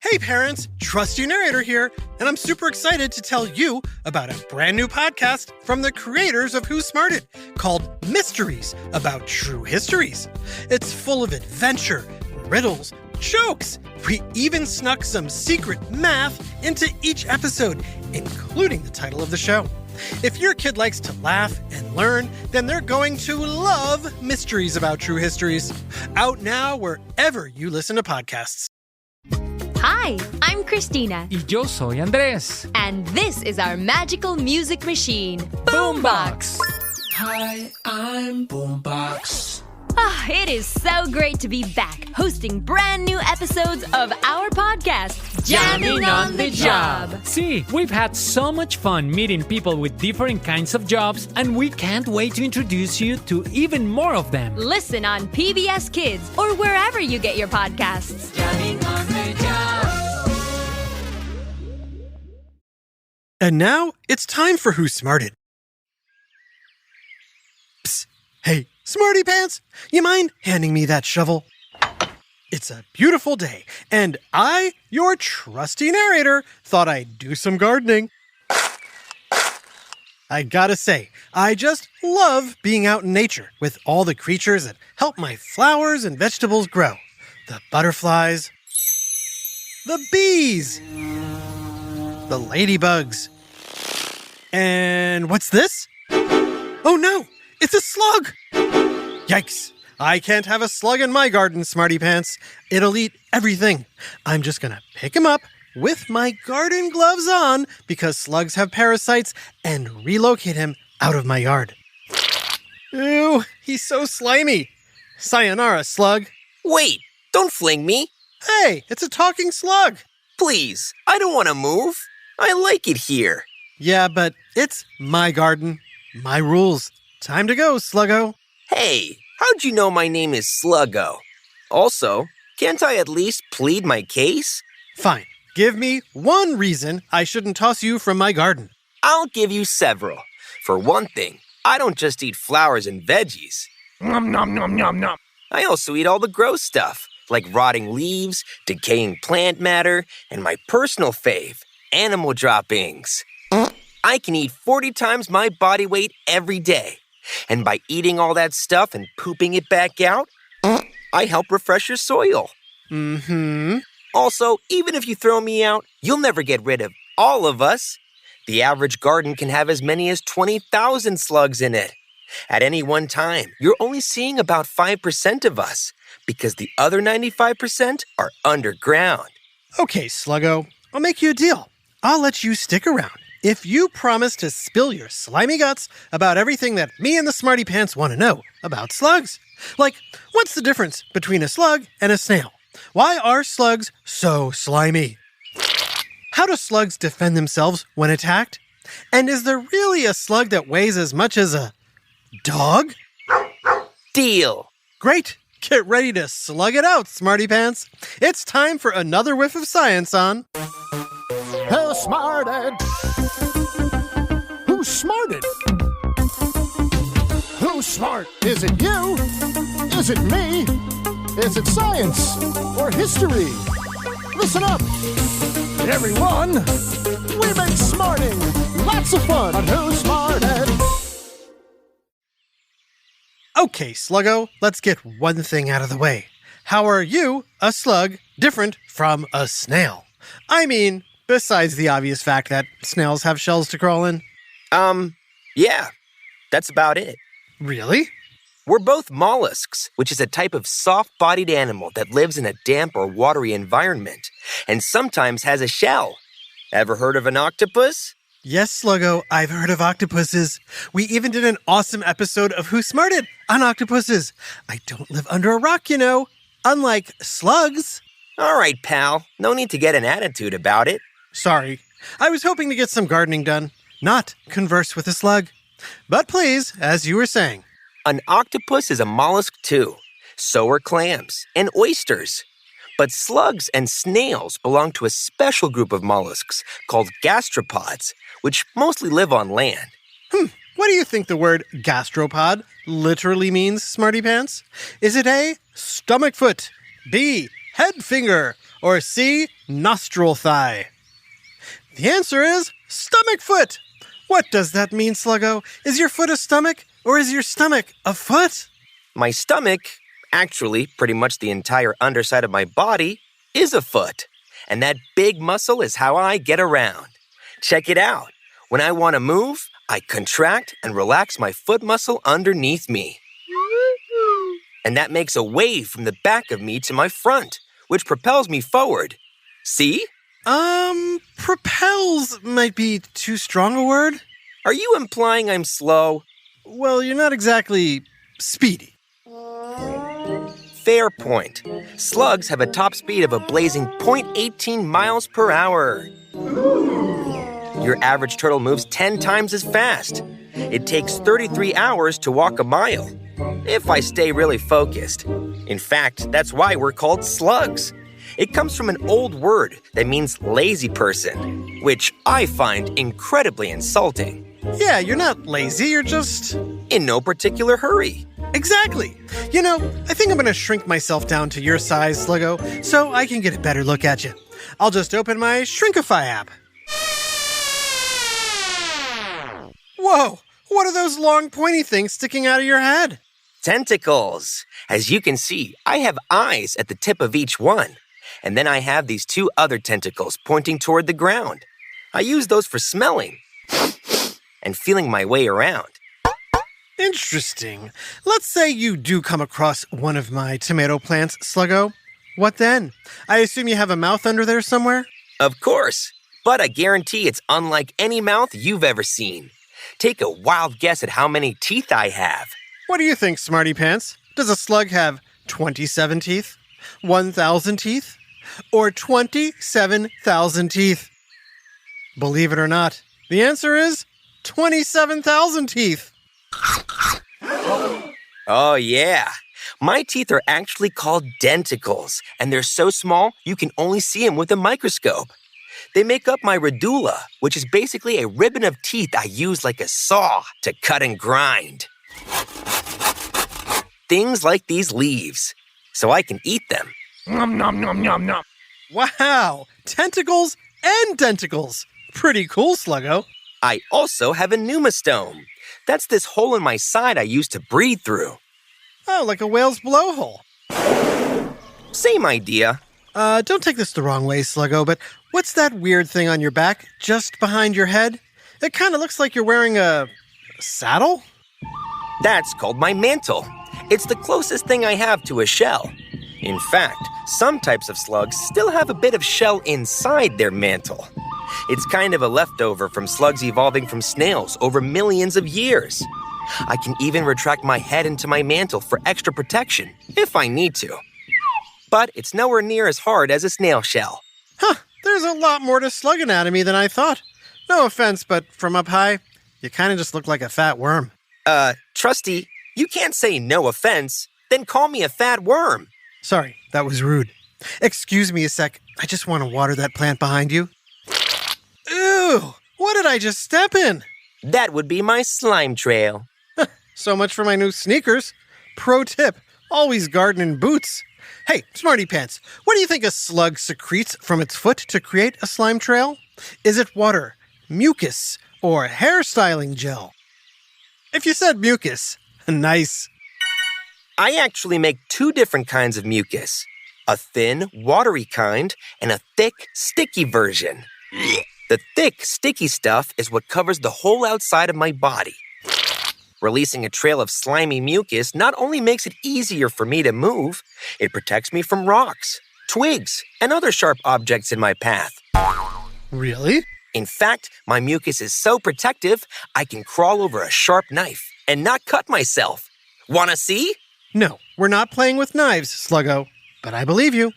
Hey parents, Trusty Narrator here, and I'm super excited to tell you about a brand new podcast from the creators of Who Smarted called Mysteries About True Histories. It's full of adventure, riddles, jokes. We even snuck some secret math into each episode, including the title of the show. If your kid likes to laugh and learn, then they're going to love Mysteries About True Histories. Out now wherever you listen to podcasts. Hi, I'm Christina. Y yo soy Andrés. And this is our magical music machine, Boombox. Hi, I'm Boombox. It is so great to be back hosting brand new episodes of our podcast, Jamming on the Job. See, we've had so much fun meeting people with different kinds of jobs, and we can't wait to introduce you to even more of them. Listen on PBS Kids or wherever you get your podcasts. Jamming on the job. And now it's time for Who Smarted. Psst. Hey, Smarty Pants, you mind handing me that shovel? It's a beautiful day, and I, your trusty narrator, thought I'd do some gardening. I gotta say, I just love being out in nature with all the creatures that help my flowers and vegetables grow. The butterflies, the bees, the ladybugs. And what's this? Oh no, it's a slug! Yikes! I can't have a slug in my garden, Smarty Pants. It'll eat everything. I'm just gonna pick him up with my garden gloves on because slugs have parasites and relocate him out of my yard. Ew, he's so slimy. Sayonara, slug. Wait, don't fling me. Hey, it's a talking slug. Please, I don't want to move. I like it here. Yeah, but it's my garden, my rules. Time to go, Sluggo. Hey, how'd you know my name is Sluggo? Also, can't I at least plead my case? Fine. Give me one reason I shouldn't toss you from my garden. I'll give you several. For one thing, I don't just eat flowers and veggies. Nom nom nom nom nom. I also eat all the gross stuff, like rotting leaves, decaying plant matter, and my personal fave, animal droppings. I can eat 40 times my body weight every day. And by eating all that stuff and pooping it back out, I help refresh your soil. Mm-hmm. Also, even if you throw me out, you'll never get rid of all of us. The average garden can have as many as 20,000 slugs in it. At any one time, you're only seeing about 5% of us because the other 95% are underground. Okay, Sluggo, I'll make you a deal. I'll let you stick around if you promise to spill your slimy guts about everything that me and the Smarty Pants want to know about slugs. Like, what's the difference between a slug and a snail? Why are slugs so slimy? How do slugs defend themselves when attacked? And is there really a slug that weighs as much as a dog? Deal. Great. Get ready to slug it out, Smarty Pants. It's time for another whiff of science on Who Smarted? Who Smarted? Who's smart? Is it you? Is it me? Is it science or history? Listen up, everyone. We make smarting lots of fun on Who Smarted. Okay, Sluggo, let's get one thing out of the way. How are you, a slug, different from a snail? I mean, besides the obvious fact that snails have shells to crawl in. Yeah, that's about it. Really? We're both mollusks, which is a type of soft-bodied animal that lives in a damp or watery environment, and sometimes has a shell. Ever heard of an octopus? Yes, Sluggo, I've heard of octopuses. We even did an awesome episode of Who Smarted on octopuses. I don't live under a rock, you know, unlike slugs. All right, pal. No need to get an attitude about it. Sorry, I was hoping to get some gardening done, not converse with a slug. But please, as you were saying. An octopus is a mollusk too. So are clams and oysters. But slugs and snails belong to a special group of mollusks called gastropods, which mostly live on land. What do you think the word gastropod literally means, Smarty Pants? Is it A, stomach foot, B, head finger, or C, nostril thigh? The answer is stomach foot. What does that mean, Sluggo? Is your foot a stomach, or is your stomach a foot? My stomach, actually pretty much the entire underside of my body, is a foot. And that big muscle is how I get around. Check it out. When I want to move, I contract and relax my foot muscle underneath me. And that makes a wave from the back of me to my front, which propels me forward. See? Propels might be too strong a word. Are you implying I'm slow? Well, you're not exactly speedy. Fair point. Slugs have a top speed of a blazing 0.18 miles per hour. Your average turtle moves 10 times as fast. It takes 33 hours to walk a mile, if I stay really focused. In fact, that's why we're called slugs. It comes from an old word that means lazy person, which I find incredibly insulting. Yeah, you're not lazy, you're just... In no particular hurry. Exactly. You know, I think I'm going to shrink myself down to your size, Sluggo, so I can get a better look at you. I'll just open my Shrinkify app. Whoa! What are those long pointy things sticking out of your head? Tentacles. As you can see, I have eyes at the tip of each one. And then I have these two other tentacles pointing toward the ground. I use those for smelling and feeling my way around. Interesting. Let's say you do come across one of my tomato plants, Sluggo. What then? I assume you have a mouth under there somewhere? Of course, but I guarantee it's unlike any mouth you've ever seen. Take a wild guess at how many teeth I have. What do you think, Smarty Pants? Does a slug have 27 teeth? 1,000 teeth? Or 27,000 teeth? Believe it or not, the answer is 27,000 teeth. Oh yeah, my teeth are actually called denticles, and they're so small you can only see them with a microscope. They make up my radula, which is basically a ribbon of teeth I use like a saw to cut and grind. Things like these leaves, so I can eat them. Nom nom nom nom nom. Wow, tentacles and denticles. Pretty cool, Sluggo. I also have a pneumostome. That's this hole in my side I use to breathe through. Oh, like a whale's blowhole. Same idea. Don't take this the wrong way, Sluggo, but what's that weird thing on your back, just behind your head? It kind of looks like you're wearing a saddle? That's called my mantle. It's the closest thing I have to a shell. In fact, some types of slugs still have a bit of shell inside their mantle. It's kind of a leftover from slugs evolving from snails over millions of years. I can even retract my head into my mantle for extra protection, if I need to. But it's nowhere near as hard as a snail shell. Huh, there's a lot more to slug anatomy than I thought. No offense, but from up high, you kind of just look like a fat worm. Trusty, you can't say no offense, then call me a fat worm. Sorry, that was rude. Excuse me a sec, I just want to water that plant behind you. Ew, what did I just step in? That would be my slime trail. So much for my new sneakers. Pro tip, always garden in boots. Hey, Smarty Pants, what do you think a slug secretes from its foot to create a slime trail? Is it water, mucus, or hairstyling gel? If you said mucus, nice. I actually make two different kinds of mucus. A thin, watery kind, and a thick, sticky version. The thick, sticky stuff is what covers the whole outside of my body. Releasing a trail of slimy mucus not only makes it easier for me to move, it protects me from rocks, twigs, and other sharp objects in my path. Really? In fact, my mucus is so protective, I can crawl over a sharp knife and not cut myself. Wanna see? No, we're not playing with knives, Sluggo, but I believe you.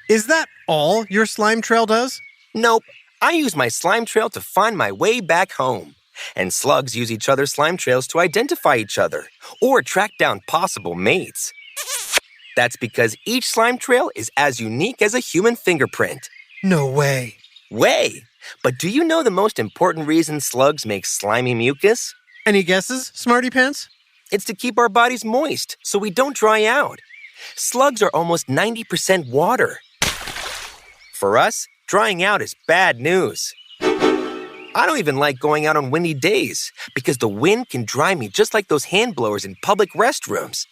Is that all your slime trail does? Nope. I use my slime trail to find my way back home. And slugs use each other's slime trails to identify each other or track down possible mates. That's because each slime trail is as unique as a human fingerprint. No way. Way! But do you know the most important reason slugs make slimy mucus? Any guesses, Smarty Pants? It's to keep our bodies moist so we don't dry out. Slugs are almost 90% water, For us, drying out is bad news. I don't even like going out on windy days because the wind can dry me just like those hand blowers in public restrooms.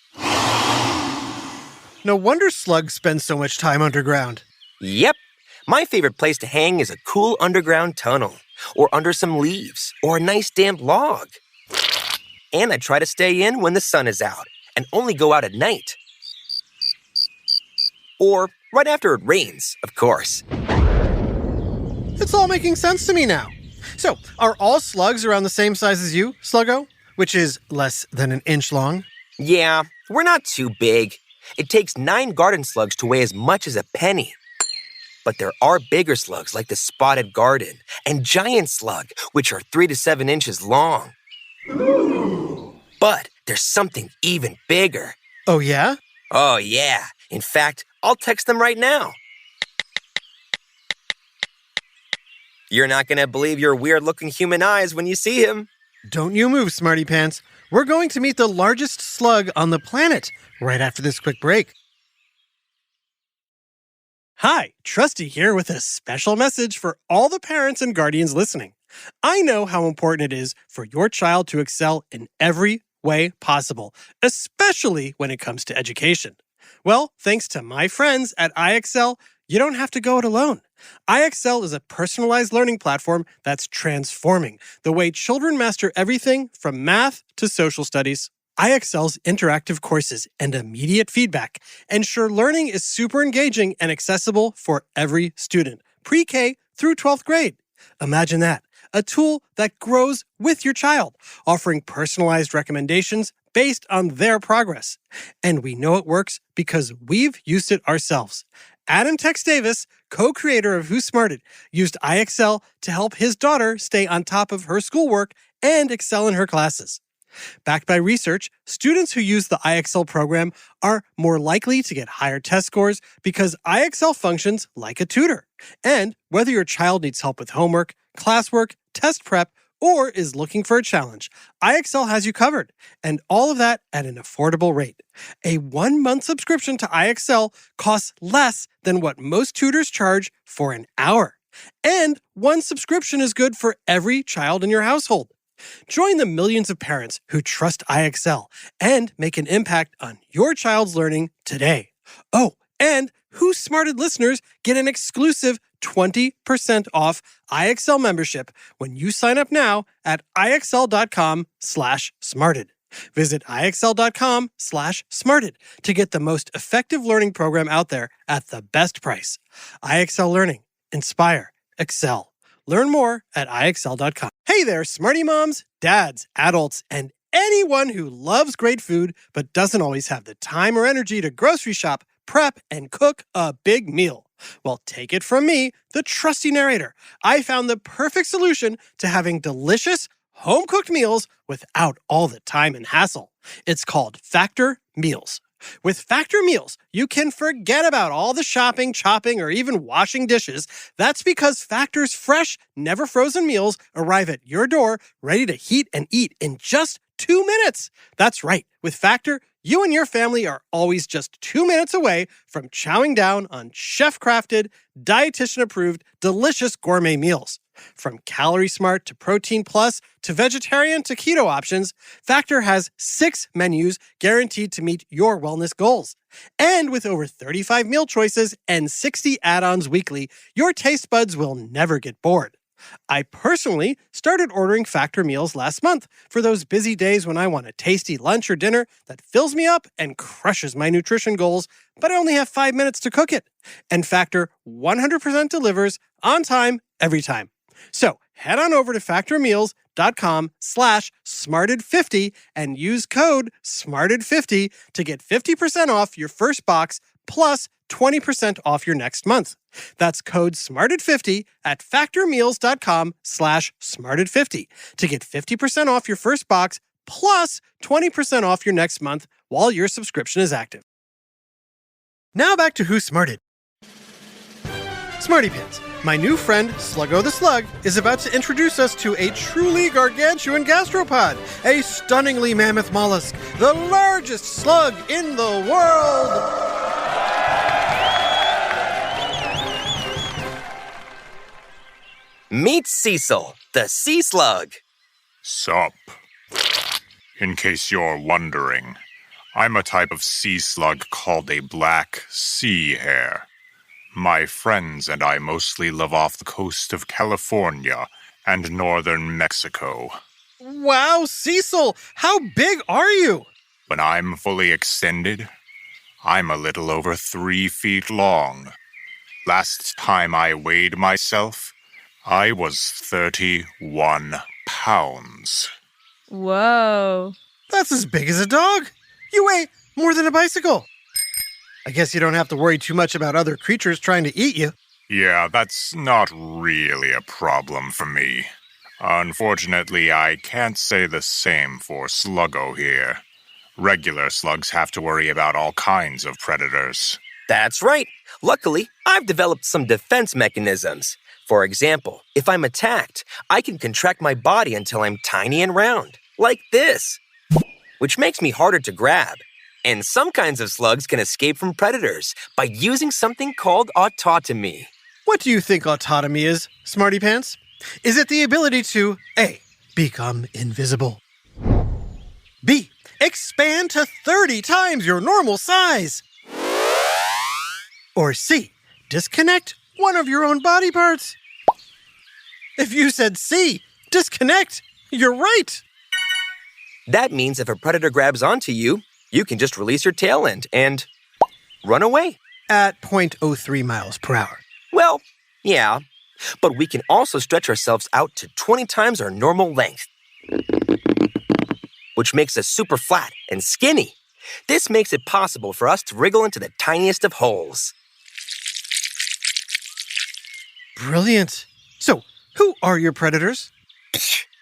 No wonder Slug spends so much time underground. Yep. My favorite place to hang is a cool underground tunnel, or under some leaves, or a nice damp log. And I try to stay in when the sun is out, and only go out at night. Or right after it rains, of course. It's all making sense to me now. So, are all slugs around the same size as you, Sluggo? Which is less than an inch long? Yeah, we're not too big. It takes 9 garden slugs to weigh as much as a penny. But there are bigger slugs like the spotted garden and giant slug, which are 3 to 7 inches long. But there's something even bigger. Oh, yeah? Oh, yeah. In fact, I'll text them right now. You're not going to believe your weird-looking human eyes when you see him. Don't you move, Smarty Pants. We're going to meet the largest slug on the planet right after this quick break. Hi, Trusty here with a special message for all the parents and guardians listening. I know how important it is for your child to excel in every way possible, especially when it comes to education. Well, thanks to my friends at iExcel, you don't have to go it alone. iExcel is a personalized learning platform that's transforming the way children master everything from math to social studies. iExcel's interactive courses and immediate feedback ensure learning is super engaging and accessible for every student, pre-K through 12th grade. Imagine that, a tool that grows with your child, offering personalized recommendations based on their progress. And we know it works because we've used it ourselves. Adam Tex Davis, co-creator of Who Smarted, used iExcel to help his daughter stay on top of her schoolwork and excel in her classes. Backed by research, students who use the iExcel program are more likely to get higher test scores because iExcel functions like a tutor. And whether your child needs help with homework, classwork, test prep, or is looking for a challenge, iExcel has you covered, and all of that at an affordable rate. A 1-month subscription to iExcel costs less than what most tutors charge for an hour. And one subscription is good for every child in your household. Join the millions of parents who trust iExcel and make an impact on your child's learning today. Oh, and Who Smarted listeners get an exclusive 20% off iExcel membership when you sign up now at iexcel.com/smarted. Visit iexcel.com/smarted to get the most effective learning program out there at the best price. iExcel Learning. Inspire. Excel. Learn more at iexcel.com. Hey there, Smarty moms, dads, adults, and anyone who loves great food but doesn't always have the time or energy to grocery shop, prep, and cook a big meal. Well, take it from me, the trusty narrator. I found the perfect solution to having delicious, home-cooked meals without all the time and hassle. It's called Factor Meals. With Factor Meals, you can forget about all the shopping, chopping, or even washing dishes. That's because Factor's fresh, never frozen meals arrive at your door, ready to heat and eat in just 2 minutes. That's right. With Factor, you and your family are always just 2 minutes away from chowing down on chef-crafted, dietitian-approved, delicious gourmet meals. From Calorie Smart to Protein Plus to vegetarian to keto options, Factor has 6 menus guaranteed to meet your wellness goals. And with over 35 meal choices and 60 add-ons weekly, your taste buds will never get bored. I personally started ordering Factor meals last month for those busy days when I want a tasty lunch or dinner that fills me up and crushes my nutrition goals, but I only have 5 minutes to cook it. And Factor 100% delivers on time, every time. So head on over to factormeals.com/smarted50 and use code SMARTED50 to get 50% off your first box plus 20% off your next month. That's code SMARTED50 at factormeals.com/smarted50 to get 50% off your first box plus 20% off your next month while your subscription is active. Now back to Who Smarted. Smarty Pants. My new friend, Sluggo the Slug, is about to introduce us to a truly gargantuan gastropod, a stunningly mammoth mollusk, the largest slug in the world! Meet Cecil, the sea slug. Sup. In case you're wondering, I'm a type of sea slug called a black sea hare. My friends and I mostly live off the coast of California and northern Mexico. Wow, Cecil, how big are you? When I'm fully extended, I'm a little over 3 feet long. Last time I weighed myself, I was 31 pounds. Whoa. That's as big as a dog. You weigh more than a bicycle. I guess you don't have to worry too much about other creatures trying to eat you. Yeah, that's not really a problem for me. Unfortunately, I can't say the same for Sluggo here. Regular slugs have to worry about all kinds of predators. That's right. Luckily, I've developed some defense mechanisms. For example, if I'm attacked, I can contract my body until I'm tiny and round, like this, which makes me harder to grab. And some kinds of slugs can escape from predators by using something called autotomy. What do you think autotomy is, Smarty Pants? Is it the ability to A. Become invisible, B. Expand to 30 times your normal size, or C. Disconnect one of your own body parts? If you said C, disconnect, you're right. That means if a predator grabs onto you, you can just release your tail end and run away. At 0.03 miles per hour. Well, yeah, but we can also stretch ourselves out to 20 times our normal length, which makes us super flat and skinny. This makes it possible for us to wriggle into the tiniest of holes. Brilliant. So, who are your predators?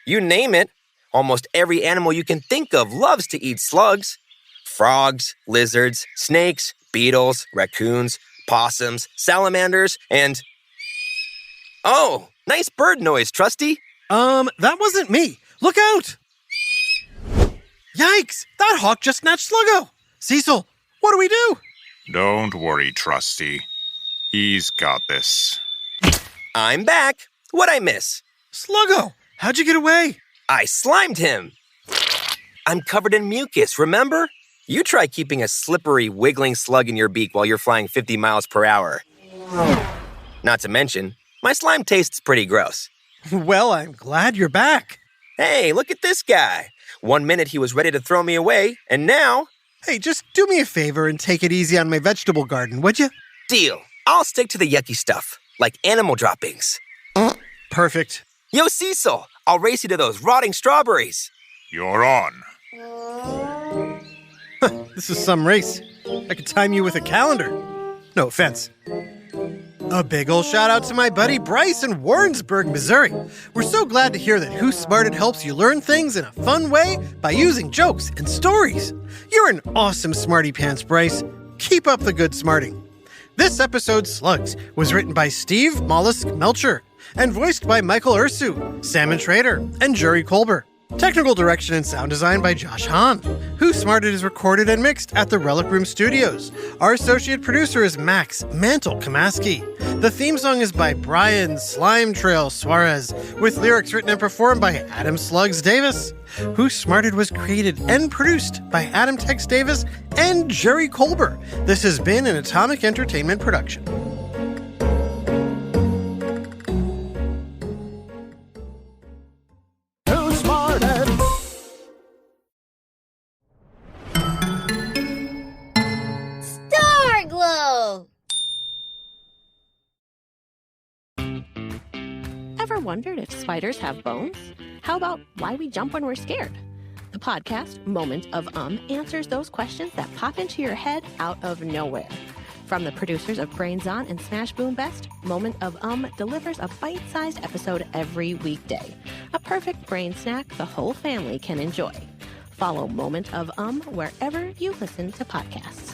You name it. Almost every animal you can think of loves to eat slugs. Frogs, lizards, snakes, beetles, raccoons, possums, salamanders, and... Oh, nice bird noise, Trusty. That wasn't me. Look out! Yikes! That hawk just snatched Sluggo! Cecil, what do we do? Don't worry, Trusty. He's got this. I'm back. What'd I miss? Sluggo, how'd you get away? I slimed him. I'm covered in mucus, remember? You try keeping a slippery, wiggling slug in your beak while you're flying 50 miles per hour. Not to mention, my slime tastes pretty gross. Well, I'm glad you're back. Hey, look at this guy. 1 minute he was ready to throw me away, and now... Hey, just do me a favor and take it easy on my vegetable garden, would you? Deal. I'll stick to the yucky stuff, like animal droppings. Perfect. Yo, Cecil, I'll race you to those rotting strawberries. You're on. This is some race. I could time you with a calendar. No offense. A big ol' shout out to my buddy Bryce in Warrensburg, Missouri. We're so glad to hear that Who Smarted helps you learn things in a fun way by using jokes and stories. You're an awesome smarty pants, Bryce. Keep up the good smarting. This episode's Slugs was written by Steve Mollusk Melcher and voiced by Michael Ursu, Salmon Trader, and Jerry Colbert. Technical direction and sound design by Josh Hahn. Who Smarted is recorded and mixed at the Relic Room Studios. Our associate producer is Max Mantle Kamaski. The theme song is by Brian Slime Trail Suarez, with lyrics written and performed by Adam Slugs Davis. Who Smarted was created and produced by Adam Tex Davis and Jerry Colbert. This has been an Atomic Entertainment production. Ever wondered if spiders have bones? How about why we jump when we're scared? The podcast, Moment of answers those questions that pop into your head out of nowhere. From the producers of Brains On and Smash Boom Best, Moment of delivers a bite-sized episode every weekday. A perfect brain snack the whole family can enjoy. Follow Moment of wherever you listen to podcasts.